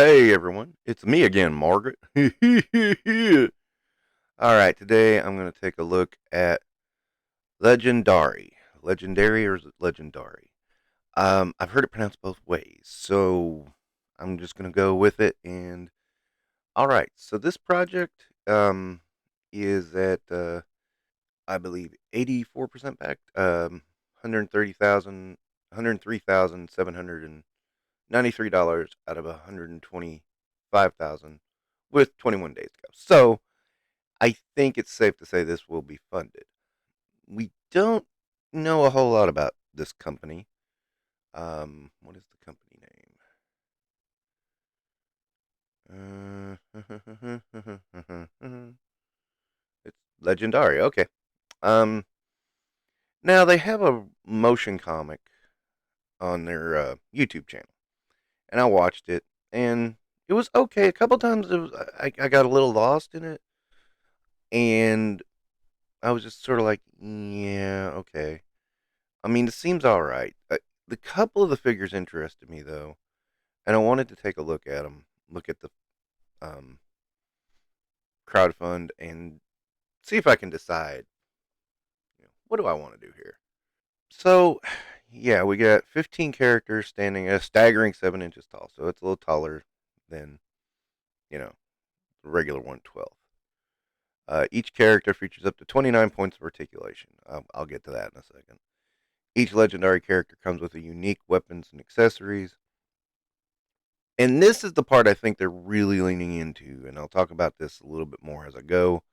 Hey everyone, it's me again, Margaret. Alright, today I'm going to take a look at Legendari. Legendary or is it Legendari? I've heard it pronounced both ways, so I'm just going to go with it. And alright, so this project is at, I believe, 84% backed, 130,000, $103,793 out of 125,000 with 21 days to go. So I think it's safe to say this will be funded. We don't know a whole lot about this company. What is the company name? It's Legendary. Okay. Um, Now they have a motion comic on their YouTube channel, and I watched it, and it was okay. A couple times I got a little lost in it, and I was just sort of like, yeah, okay. I mean, it seems all right. The couple of the figures interested me though, and I wanted to take a look at them, look at the um, crowdfund, and see if I can decide, what do I want to do here. So, yeah, we got 15 characters standing a staggering 7 inches tall, so it's a little taller than you know the regular 112. Each character features up to 29 points of articulation. I'll get to that in a second. Each legendary character comes with a unique weapons and accessories. And this is the part I think they're really leaning into, and I'll talk about this a little bit more as I go.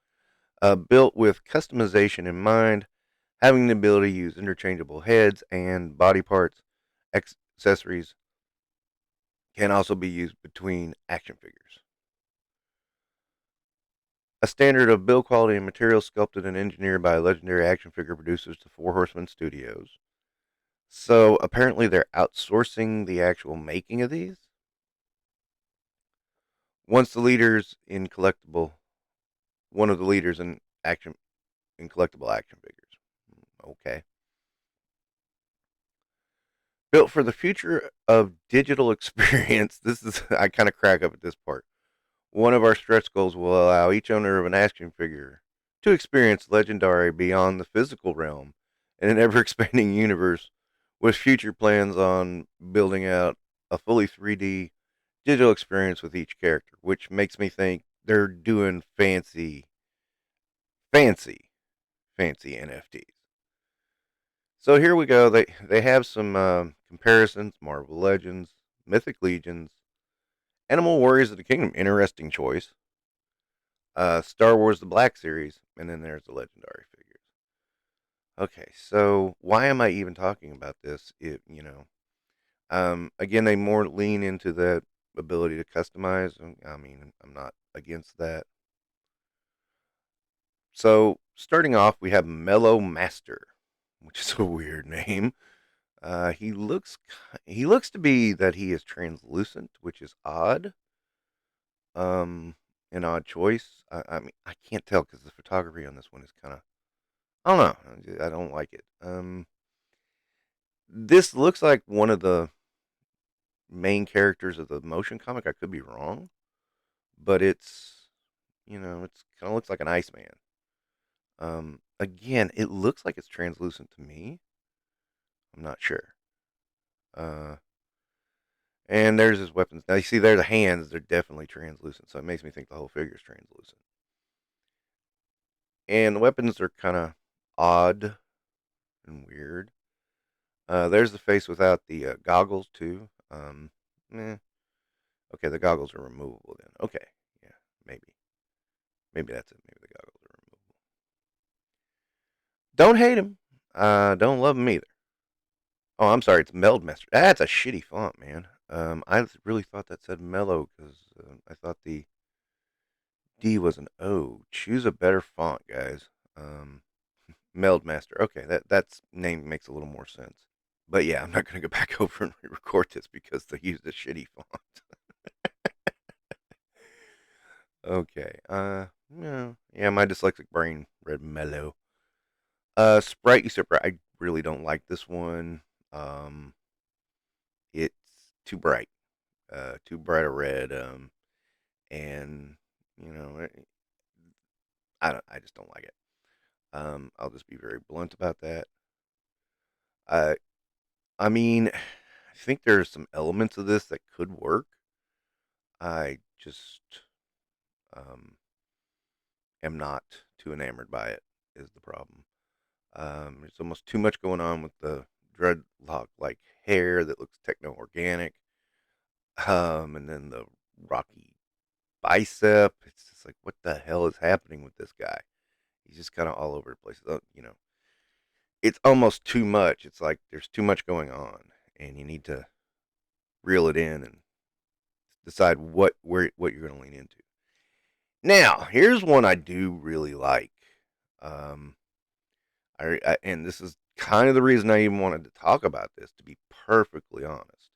Built with customization in mind, having the ability to use interchangeable heads and body parts, accessories can also be used between action figures. A standard of build quality and materials sculpted and engineered by legendary action figure producers to Four Horsemen Studios. So apparently they're outsourcing the actual making of these. Once the leaders in collectible, one of the leaders in collectible action figures. Okay. Built for the future of digital experience. This is I kind of crack up at this part. One of our stretch goals will allow each owner of an action figure to experience Legendary beyond the physical realm in an ever expanding universe, with future plans on building out a fully 3D digital experience with each character, which makes me think they're doing fancy, fancy NFTs. So here we go. They have some comparisons: Marvel Legends, Mythic Legions, Animal Warriors of the Kingdom. Interesting choice. Star Wars: The Black Series, and then there's the Legendary figures. Okay, so why am I even talking about this? Again, they more lean into the ability to customize. I mean, I'm not against that. So starting off, we have Mellow Master, which is a weird name. Uh, he looks he looks to be that he is translucent, which is odd. Um, an odd choice. I mean, I can't tell because the photography on this one is kind of, I don't know. I don't like it. This looks like one of the main characters of the motion comic. I could be wrong, but it's kind of looks like an Iceman. Again, it looks like it's translucent to me. I'm not sure. Uh, and there's his weapons. Now you see there the hands, they're definitely translucent, so it makes me think the whole figure is translucent. And the weapons are kind of odd and weird. There's the face without the goggles too. Eh, okay, the goggles are removable then. Okay, yeah, maybe that's it. Maybe the goggles are removable. Don't hate him. Don't love him either. Oh, I'm sorry. It's Meld Master. That's a shitty font, man. I really thought that said mellow because I thought the D was an O. Choose a better font, guys. Meld Master. Okay, that's name makes a little more sense. But yeah, I'm not gonna go back over and re-record this because they used a shitty font. Okay. No. Yeah, my dyslexic brain read mellow. Sprite Usurper. I really don't like this one. Um, it's too bright. too bright a red, and you know, I just don't like it. I'll just be very blunt about that. I I mean, I think there's some elements of this that could work. I just um, am not too enamored by it. Is the problem? There's almost too much going on with the dreadlock like hair that looks techno organic, and then the rocky bicep. It's just like, what the hell is happening with this guy? He's just kind of all over the place. It's almost too much. It's like there's too much going on, and you need to reel it in and decide what you're going to lean into. Now, here's one I do really like. Um, and this is kind of the reason I even wanted to talk about this, to be perfectly honest.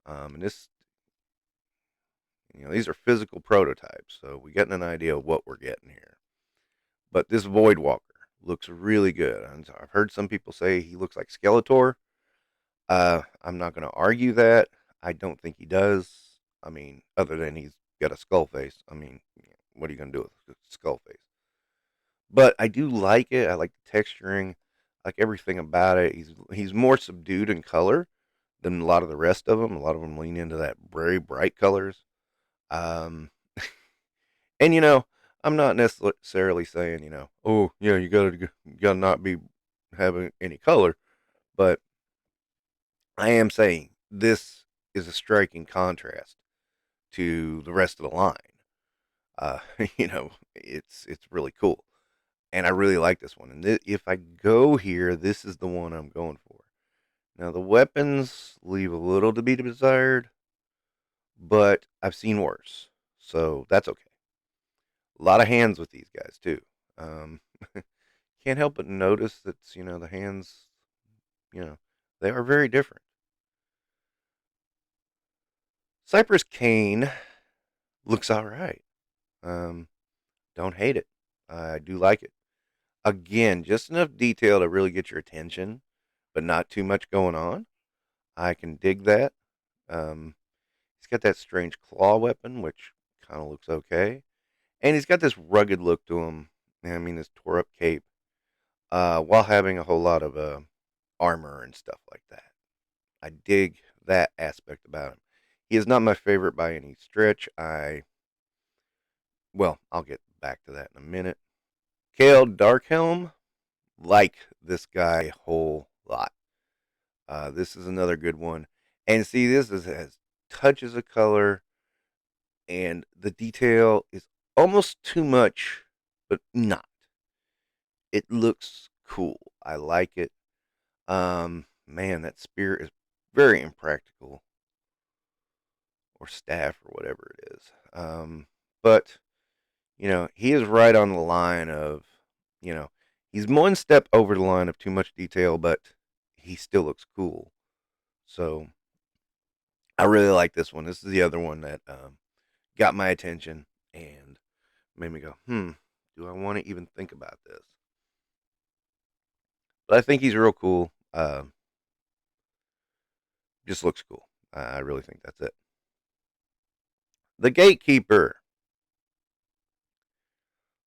And these are physical prototypes, so we getting an idea of what we're getting here. But this Void Walker looks really good. I've heard some people say he looks like Skeletor. I'm not going to argue that. I don't think he does. I mean, other than he's got a skull face. I mean, what are you going to do with a skull face? But I do like it. I like the texturing. I like everything about it. He's more subdued in color than a lot of the rest of them. A lot of them lean into that very bright colors. Um, and I'm not necessarily saying oh yeah, you gotta not be having any color, but I am saying this is a striking contrast to the rest of the line. Uh, it's really cool, and I really like this one. And if I go here, this is the one I'm going for. Now the weapons leave a little to be desired, but I've seen worse, so that's okay. A lot of hands with these guys too. Um, can't help but notice that the hands, you know, they are very different. Cypress Cane looks all right. Um, don't hate it. I do like it. Again, just enough detail to really get your attention, but not too much going on. I can dig that. Um, he's got that strange claw weapon, which kind of looks okay, and he's got this rugged look to him. I mean, this tore up cape, while having a whole lot of armor and stuff like that. I dig that aspect about him. He is not my favorite by any stretch. Well, I'll get back to that in a minute. Kale Darkhelm, like this guy a whole lot. This is another good one. And see, has touches of color, and the detail is almost too much, but not. It looks cool. I like it. Man, that spear is very impractical, or staff, or whatever it is. But he is right on the line of, you know, he's one step over the line of too much detail, but he still looks cool. So I really like this one. This is the other one that got my attention and made me go, do I want to even think about this? But I think he's real cool. Just looks cool. I really think that's it. The Gatekeeper.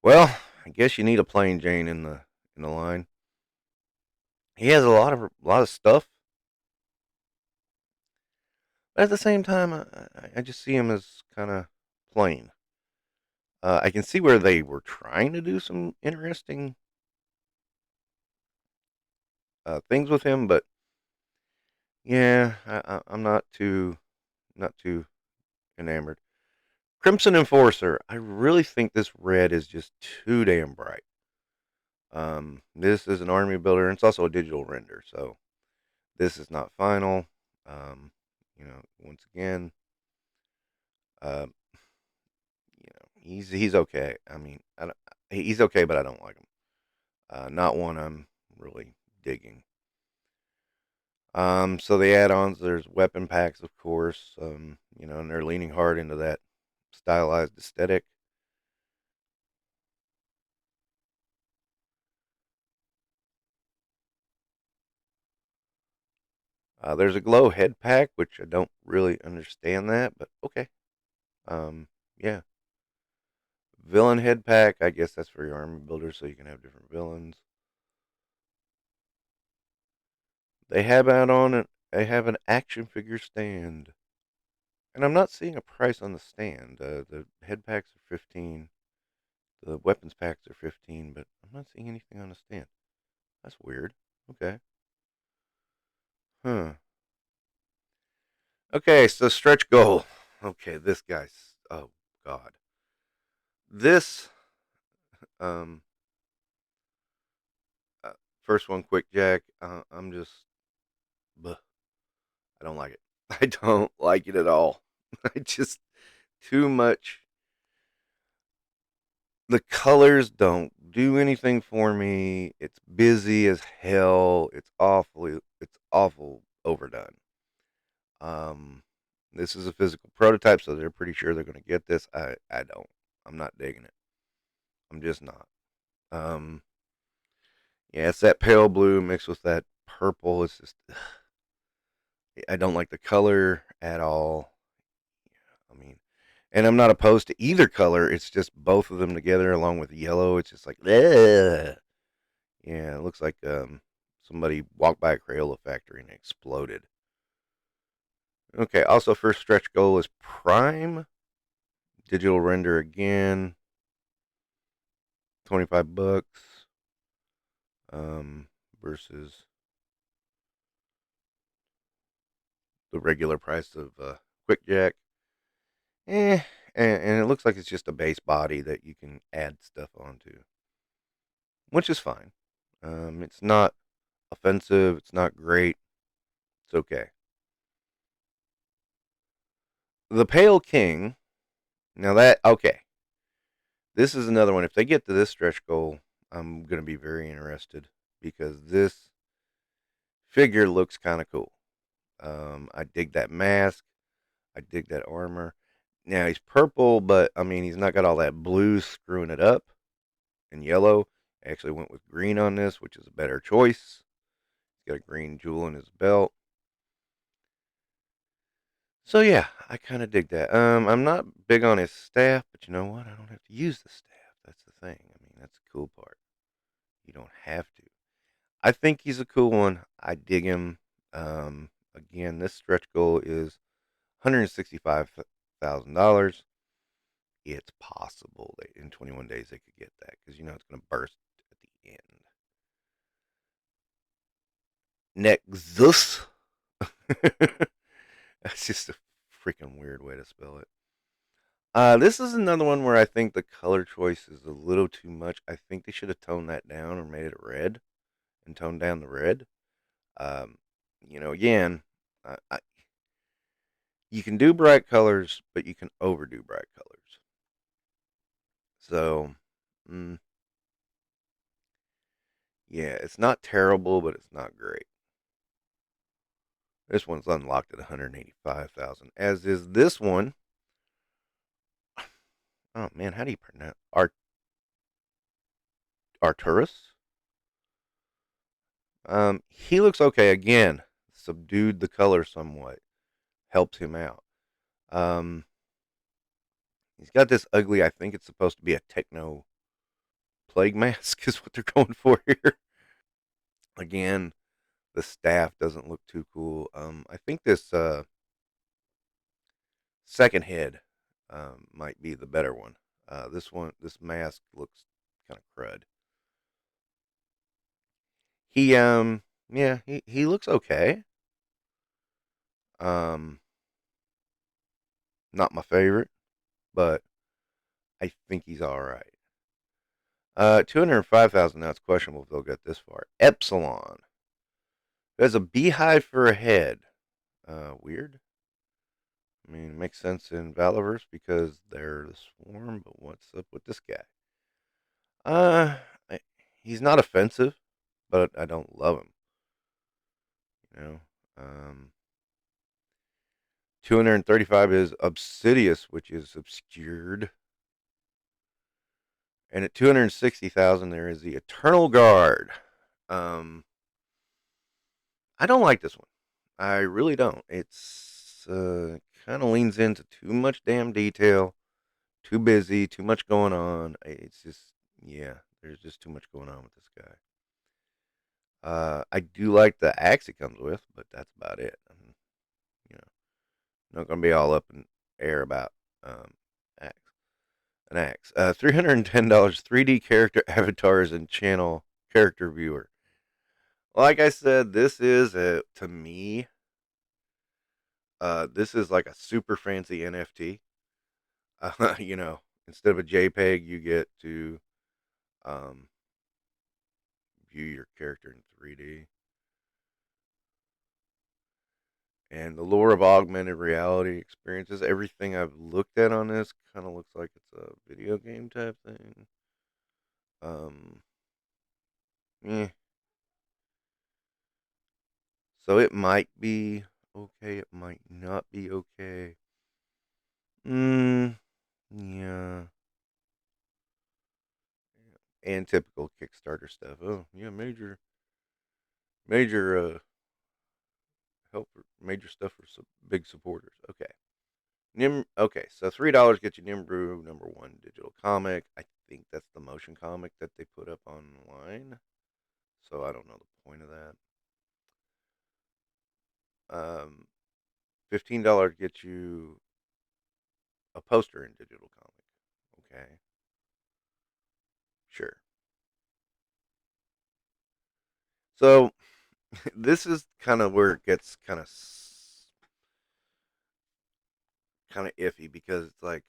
Well, I guess you need a plain Jane in the line. He has a lot of stuff, but at the same time, I just see him as kind of plain. I can see where they were trying to do some interesting things with him, but yeah, I'm not too enamored. Crimson Enforcer. I really think this red is just too damn bright. This is an army builder, and it's also a digital render, so this is not final. Once again, uh, he's okay. I mean, he's okay, but I don't like him. Not one I'm really digging. So the add-ons, there's weapon packs, of course. And they're leaning hard into that stylized aesthetic. There's a glow head pack, which I don't really understand that, but okay. Yeah. Villain head pack. I guess that's for your army builder, so you can have different villains. They have out on it. They have an action figure stand, and I'm not seeing a price on the stand. The head packs are 15. The weapons packs are 15, but I'm not seeing anything on the stand. That's weird. Okay. Huh. Okay, so stretch goal. Okay, this guy's. Oh God. This um uh, first one, quick jack. I'm just. Bleh, I don't like it. I don't like it at all. I just too much. The colors don't do anything for me. It's busy as hell. It's awful overdone. Um, this is a physical prototype, so they're pretty sure they're going to get this. I don't. I'm not digging it. I'm just not. Um, yeah, it's that pale blue mixed with that purple. It's just I don't like the color at all. I mean, and I'm not opposed to either color. It's just both of them together along with yellow. It's just like, ugh. Yeah, it looks like somebody walked by a Crayola factory and exploded. Okay, also first stretch goal is Prime. Digital render again, 25 bucks. Versus the regular price of Quick Jack. Eh, and it looks like it's just a base body that you can add stuff onto, which is fine. It's not offensive. It's not great. It's okay. The Pale King. Now that okay, this is another one. If they get to this stretch goal, I'm gonna be very interested because this figure looks kind of cool. I dig that mask. I dig that armor. Now he's purple, but I mean he's not got all that blue screwing it up and yellow. I actually went with green on this, which is a better choice. He's got a green jewel in his belt. So yeah, I kind of dig that. I'm not big on his staff, but you know what? I don't have to use the staff. That's the thing. I mean, that's the cool part. You don't have to. I think he's a cool one. I dig him. Again, this stretch goal is $165,000. It's possible that in 21 days they could get that because you know it's going to burst at the end. Nexus. That's just a freaking weird way to spell it. This is another one where I think the color choice is a little too much. I think they should have toned that down or made it red and toned down the red. Um, again, you can do bright colors, but you can overdo bright colors. So, mm, yeah, it's not terrible, but it's not great. This one's unlocked at 185,000, as is this one. Oh man, how do you pronounce Arturus? He looks okay. Again, subdued the color somewhat, helps him out. Um, he's got this ugly. I think it's supposed to be a techno plague mask, is what they're going for here. Again, the staff doesn't look too cool. I think this second head might be the better one. This mask looks kind of crud. Yeah, he looks okay. Um, not my favorite, but I think he's all right. 205,000. Now it's questionable if they'll get this far. Epsilon. There's a beehive for a head. Weird. I mean, it makes sense in Valorverse because they're the swarm, but what's up with this guy? Uh, I, he's not offensive, but I don't love him. You know, um, 235 is Obsidious, which is obscured, and at 260,000 there is the Eternal Guard. Um, I don't like this one. I really don't. It's kind of leans into too much damn detail, too busy, too much going on. It's just, yeah, there's just too much going on with this guy. I do like the axe it comes with, but that's about it. You know, not gonna be all up in air about um, axe. An axe. $310. 3D character avatars and channel character viewer. Like I said, this is to me. This is like a super fancy NFT. You know, instead of a JPEG, you get to um, view your character in 3D. And the lore of augmented reality experiences. Everything I've looked at on this kind of looks like it's a video game type thing. Um, eh. So it might be okay. It might not be okay. Yeah. And typical Kickstarter stuff. Oh, yeah, major help, major stuff for some big supporters. Okay. Okay, so $3 gets you Nimbrew #1 digital comic. I think that's the motion comic that they put up online. So I don't know the point of that. 15 gets you a poster in digital comic. Okay, sure. So this is kind of where it gets kind of iffy because it's like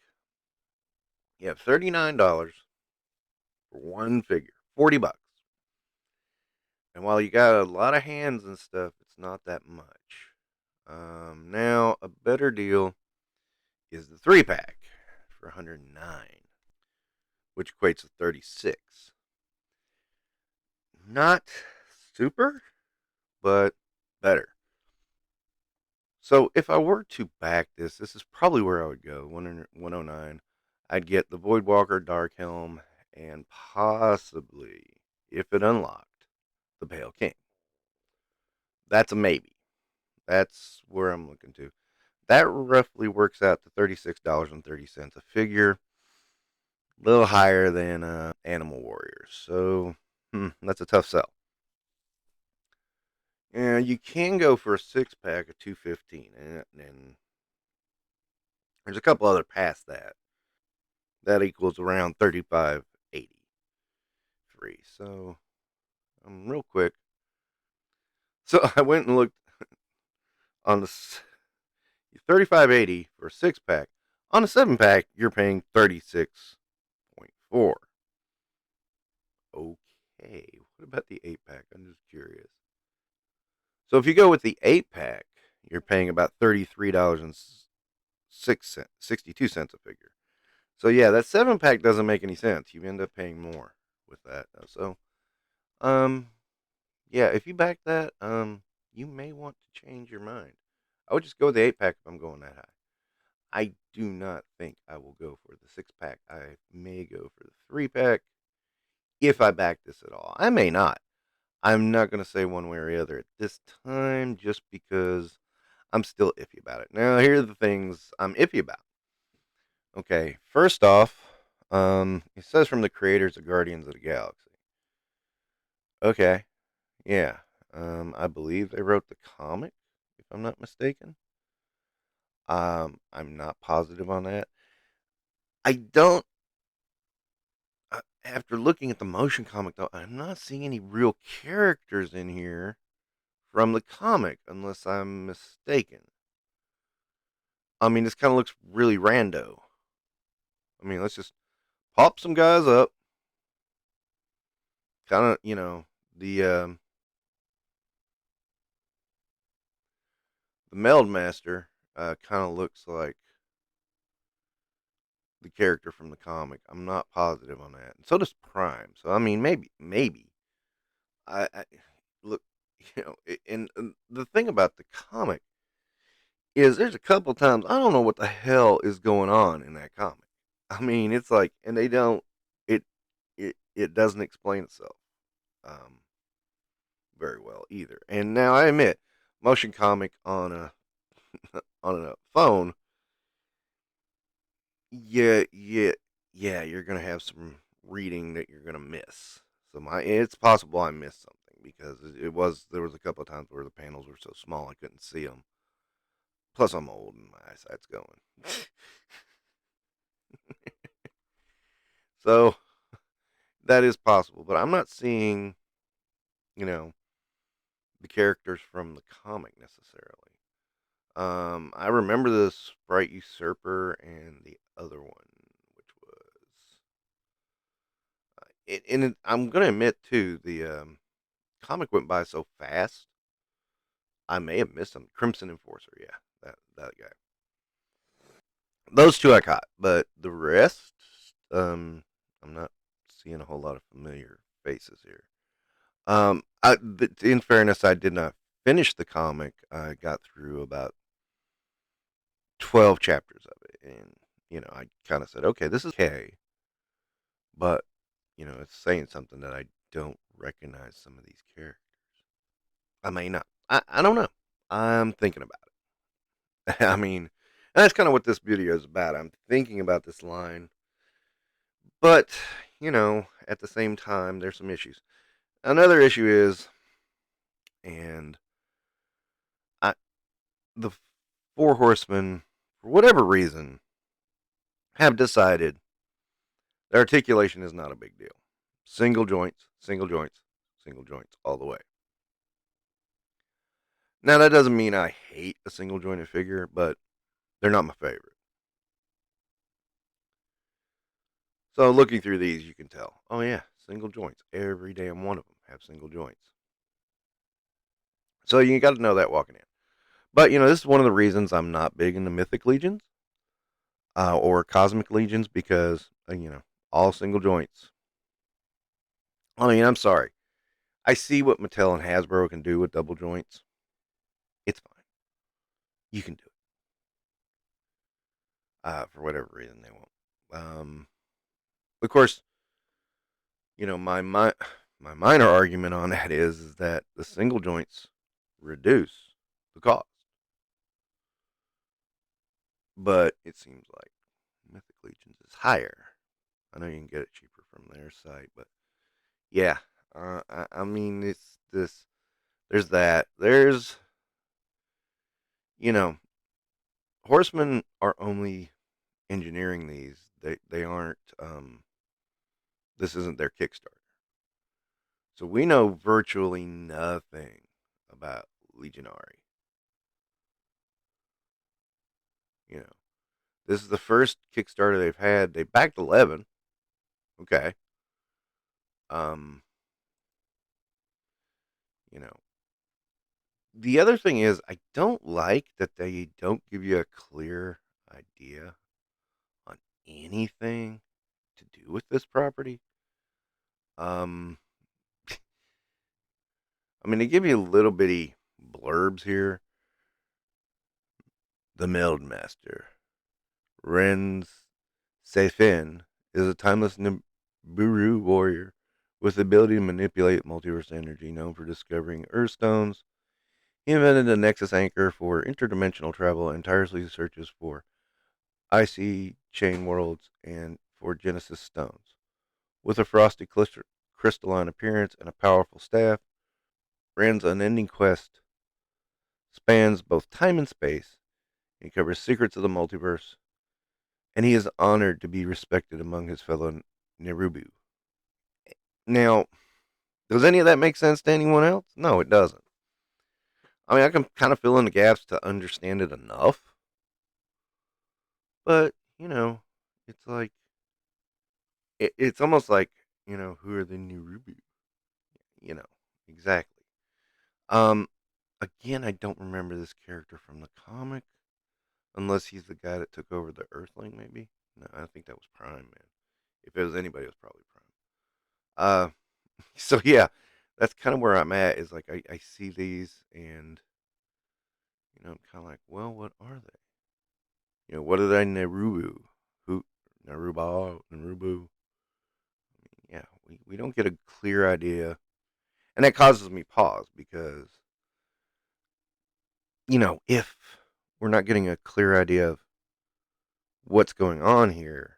you have $39 for one figure, $40. And while you got a lot of hands and stuff, it's not that much. Now a better deal is the 3 pack for 109, which equates to 36. Not super, but better. So if I were to back this is probably where I would go. 109. I'd get the Voidwalker, Darkhelm, and possibly, if it unlocked, the Pale King. That's a maybe. That's where I'm looking to. That roughly works out to $36.30 a figure, a little higher than Animal Warriors. So that's a tough sell. Yeah, you can go for a 6 pack of 215, and there's a couple other past that. That equals around 35.83. So real quick. So I went and looked on the 35.80 for a 6 pack. On a 7 pack, you're paying 36.4. Okay, what about the 8 pack? I'm just curious. So if you go with the 8 pack, you're paying about $33.62 a figure. So yeah, that 7 pack doesn't make any sense. You end up paying more with that. So um yeah, if you back that, you may want to change your mind. I would just go with the 8 pack if I'm going that high. I do not think I will go for the 6 pack. I may go for the 3 pack if I back this at all. I may not. I'm not going to say one way or the other at this time just because I'm still iffy about it. Now, here are the things I'm iffy about. Okay, first off, it says from the creators of Guardians of the Galaxy. Okay, yeah. I believe they wrote the comic, if I'm not mistaken. I'm not positive on that. I don't. After looking at the motion comic, though, I'm not seeing any real characters in here from the comic, unless I'm mistaken. I mean, this kind of looks really rando. I mean, let's just pop some guys up. Kind of, the Meld Master kind of looks like the character from the comic. I'm not positive on that. And so does Prime. So I mean, maybe. I look, and the thing about the comic is there's a couple times I don't know what the hell is going on in that comic. I mean, it's like, and they don't, it, it doesn't explain itself, um, very well either. And now I admit, motion comic on a on a phone, yeah, yeah, yeah, you're gonna have some reading that you're gonna miss. So it's possible I missed something because it was there was a couple of times where the panels were so small I couldn't see them. Plus, I'm old and my eyesight's going. So that is possible, but I'm not seeing, you know, the characters from the comic necessarily. I remember the Sprite Usurper and the other one, which was I'm gonna admit too, the comic went by so fast. I may have missed them. Crimson Enforcer, yeah, that guy. Those two I caught, but the rest, I'm not seeing a whole lot of familiar faces here. In fairness, I did not finish the comic. I got through about 12 chapters of it, and I kind of said, okay, this is okay, but it's saying something that I don't recognize some of these characters. I may not. I don't know. I'm thinking about it. I mean, that's kind of what this video is about. I'm thinking about this line, but at the same time, there's some issues. Another issue is, and I, the Four Horsemen, for whatever reason, have decided the articulation is not a big deal. Single joints, single joints, single joints all the way. Now, that doesn't mean I hate a single jointed figure, but they're not my favorite. So, looking through these, you can tell, oh, yeah, single joints. Every damn one of them have single joints. So, you got to know that walking in. But, this is one of the reasons I'm not big into Mythic Legions or Cosmic Legions because, all single joints. I mean, I'm sorry. I see what Mattel and Hasbro can do with double joints. It's fine. You can do it. For whatever reason, they won't. Of course, my minor argument on that is that the single joints reduce the cost, but it seems like Mythic Legions is higher. I know you can get it cheaper from their site, but yeah, I mean it's this. There's that. There's you know, Horsemen are only engineering these. They aren't. This isn't their Kickstarter, so we know virtually nothing about Legionari. You know, this is the first Kickstarter they've had. They backed 11. Okay. Um, you know, the other thing is I don't like that they don't give you a clear idea on anything to do with this property. Um, I mean, they give you little bitty blurbs here. The Meld Master, Ren's Sefin, is a timeless Nibiru warrior with the ability to manipulate multiverse energy, known for discovering Earthstones. He invented a Nexus anchor for interdimensional travel and tirelessly searches for icy chain worlds and for Genesis stones. With a frosty crystalline appearance and a powerful staff, Ren's unending quest spans both time and space. He covers secrets of the multiverse, and he is honored to be respected among his fellow Nerubu. Now, does any of that make sense to anyone else? No, it doesn't. I mean, I can kind of fill in the gaps to understand it enough, but it's like it's almost like who are the Nerubu? You know, exactly. Um, Again, I don't remember this character from the comic, unless he's the guy that took over the Earthling. Maybe no, I think that was Prime Man. If it was anybody, it was probably Prime. Uh, so yeah, that's kind of where I'm at. Is like I see these and I'm kind of like, well, what are they? What are they? Nerubu, who Nerubu. Yeah, we don't get a clear idea, and that causes me pause because if we're not getting a clear idea of what's going on here,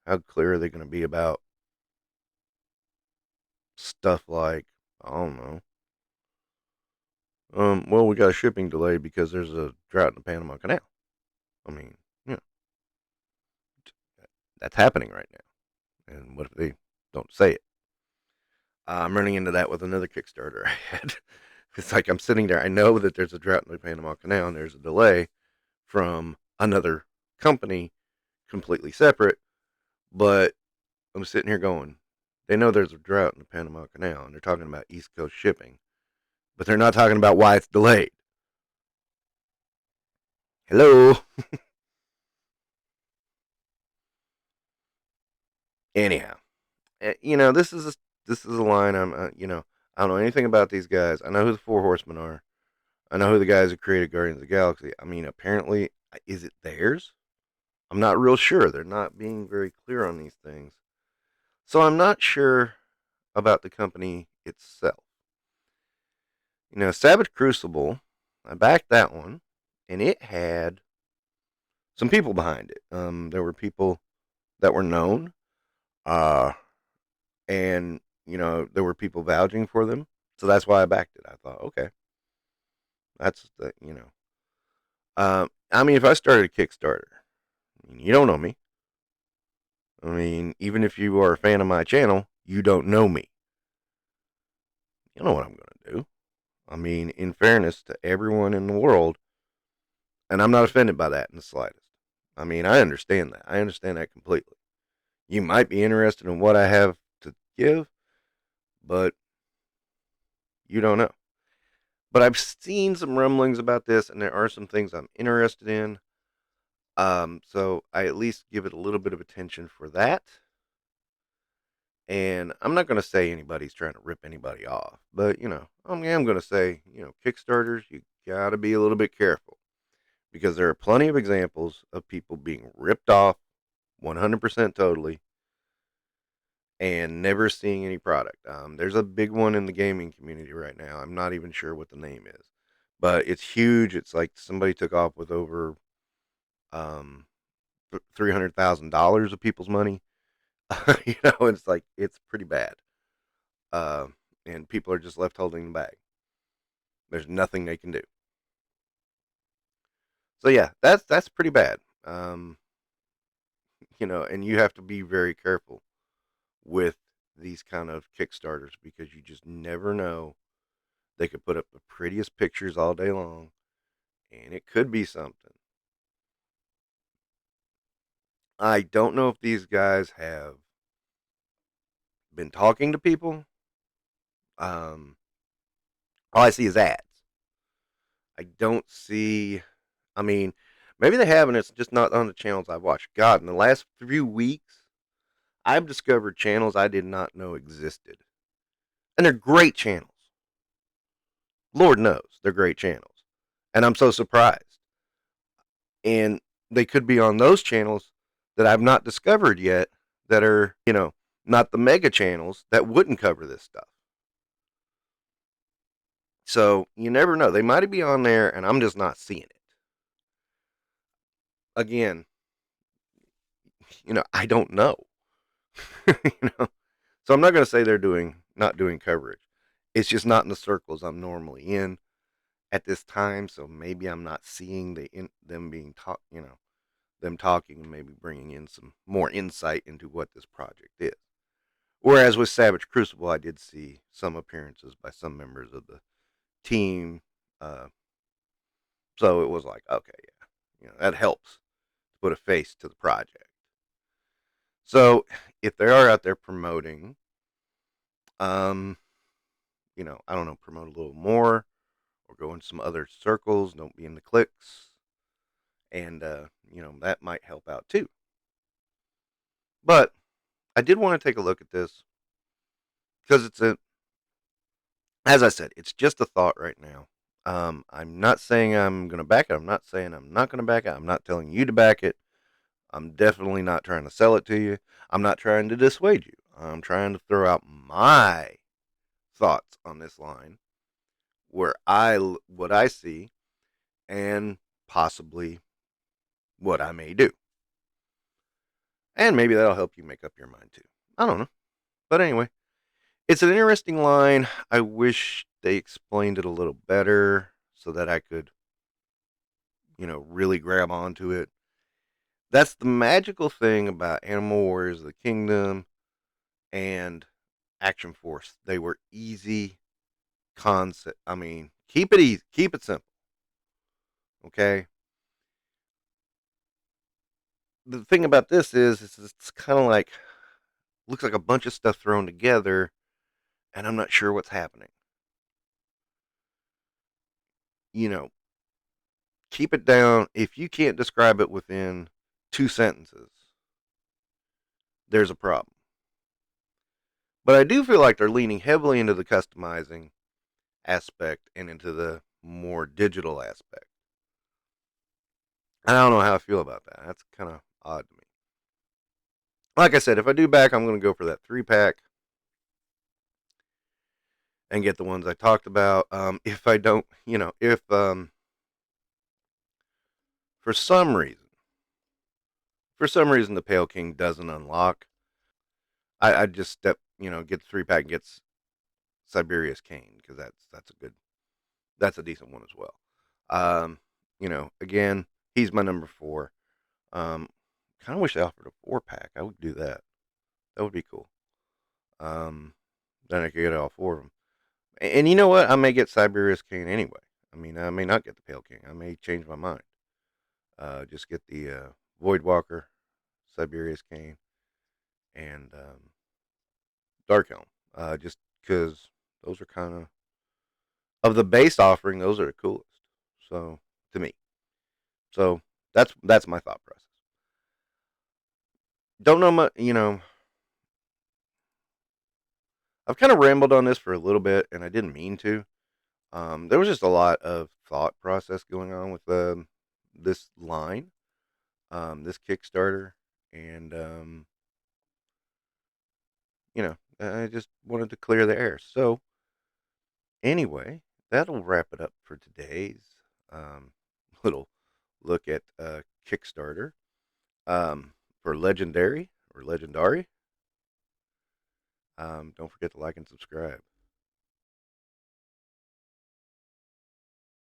how clear are they going to be about stuff like, I don't know. Well, we got a shipping delay because there's a drought in the Panama Canal. I mean, you know, that's happening right now. And what if they don't say it? I'm running into that with another Kickstarter I had. It's like I'm sitting there. I know that there's a drought in the Panama Canal and there's a delay from another company completely separate, but I'm sitting here going, they know there's a drought in the Panama Canal and they're talking about East Coast shipping, but they're not talking about why it's delayed. Hello. Anyhow, this is a line I don't know anything about these guys. I know who the Four Horsemen are. I know who the guys who created Guardians of the Galaxy. I mean, apparently, is it theirs? I'm not real sure. They're not being very clear on these things. So I'm not sure about the company itself. Savage Crucible, I backed that one, and it had some people behind it. There were people that were known, uh, and there were people vouching for them. So that's why I backed it. I thought, okay, that's the. I mean, if I started a Kickstarter, I mean, you don't know me. I mean, even if you are a fan of my channel, you don't know me. You know what I'm going to do. I mean, in fairness to everyone in the world, and I'm not offended by that in the slightest. I mean, I understand that. I understand that completely. You might be interested in what I have to give, but you don't know. But I've seen some rumblings about this, and there are some things I'm interested in. So I at least give it a little bit of attention for that. And I'm not going to say anybody's trying to rip anybody off, but I mean, I'm going to say, Kickstarters, you got to be a little bit careful because there are plenty of examples of people being ripped off 100% totally and never seeing any product. There's a big one in the gaming community right now. I'm not even sure what the name is, but it's huge. It's like somebody took off with over um, $300,000 of people's money. It's like it's pretty bad, uh, and people are just left holding the bag. There's nothing they can do. So yeah, that's pretty bad. And you have to be very careful with these kind of Kickstarters because you just never know. They could put up the prettiest pictures all day long, and it could be something. I don't know if these guys have been talking to people. Um, all I see is ads. I don't see. I mean, maybe they have, and it's just not on the channels I've watched. God, in the last few weeks, I've discovered channels I did not know existed, and they're great channels. Lord knows they're great channels, and I'm so surprised. And they could be on those channels that I've not discovered yet that are, not the mega channels that wouldn't cover this stuff. So you never know. They might be on there and I'm just not seeing it. Again, I don't know. you know. So I'm not going to say they're not doing coverage. It's just not in the circles I'm normally in at this time, so maybe I'm not seeing them being taught, them talking and maybe bringing in some more insight into what this project is. Whereas with Savage Crucible, I did see some appearances by some members of the team. Uh, so it was like, okay, yeah, that helps to put a face to the project. So if they are out there promoting, um, I don't know, promote a little more or go in some other circles, don't be in the cliques, and that might help out too. But I did want to take a look at this because as I said, it's just a thought right now. I'm not saying I'm going to back it. I'm not saying I'm not going to back it. I'm not telling you to back it. I'm definitely not trying to sell it to you. I'm not trying to dissuade you. I'm trying to throw out my thoughts on this line, what I see, and possibly what I may do. And maybe that'll help you make up your mind too. I don't know. But anyway, it's an interesting line. I wish they explained it a little better so that I could, really grab onto it. That's the magical thing about Animal Warriors of the Kingdom and Action Force. They were easy concept. I mean, keep it easy, keep it simple. Okay. The thing about this is it's kind of like looks like a bunch of stuff thrown together, and I'm not sure what's happening. You know, keep it down. If you can't describe it within 2 sentences, there's a problem. But I do feel like they're leaning heavily into the customizing aspect and into the more digital aspect. I don't know how I feel about that. That's kind of odd to me. Like I said, if I do back, I'm going to go for that 3 pack and get the ones I talked about. If I don't, if for some reason, the Pale King doesn't unlock, I just get the 3 pack and get Siberia's Cane because that's a decent one as well. Um, again, he's my number 4. Um, kind of wish they offered a 4 pack. I would do that. That would be cool. Um, then I could get all 4 of them. And you know what? I may get Siberia's Cane anyway. I mean, I may not get the Pale King. I may change my mind. Just get the Void Walker, Siberia's Cane, and Darkhelm. Just because those are kind of the base offering. Those are the coolest. So to me, so that's my thought process. Don't know much. I've kind of rambled on this for a little bit, and I didn't mean to. There was just a lot of thought process going on with this line, this Kickstarter, and I just wanted to clear the air. So anyway, that'll wrap it up for today's um, little look at Kickstarter for Legendary or Legendari. Don't forget to like and subscribe.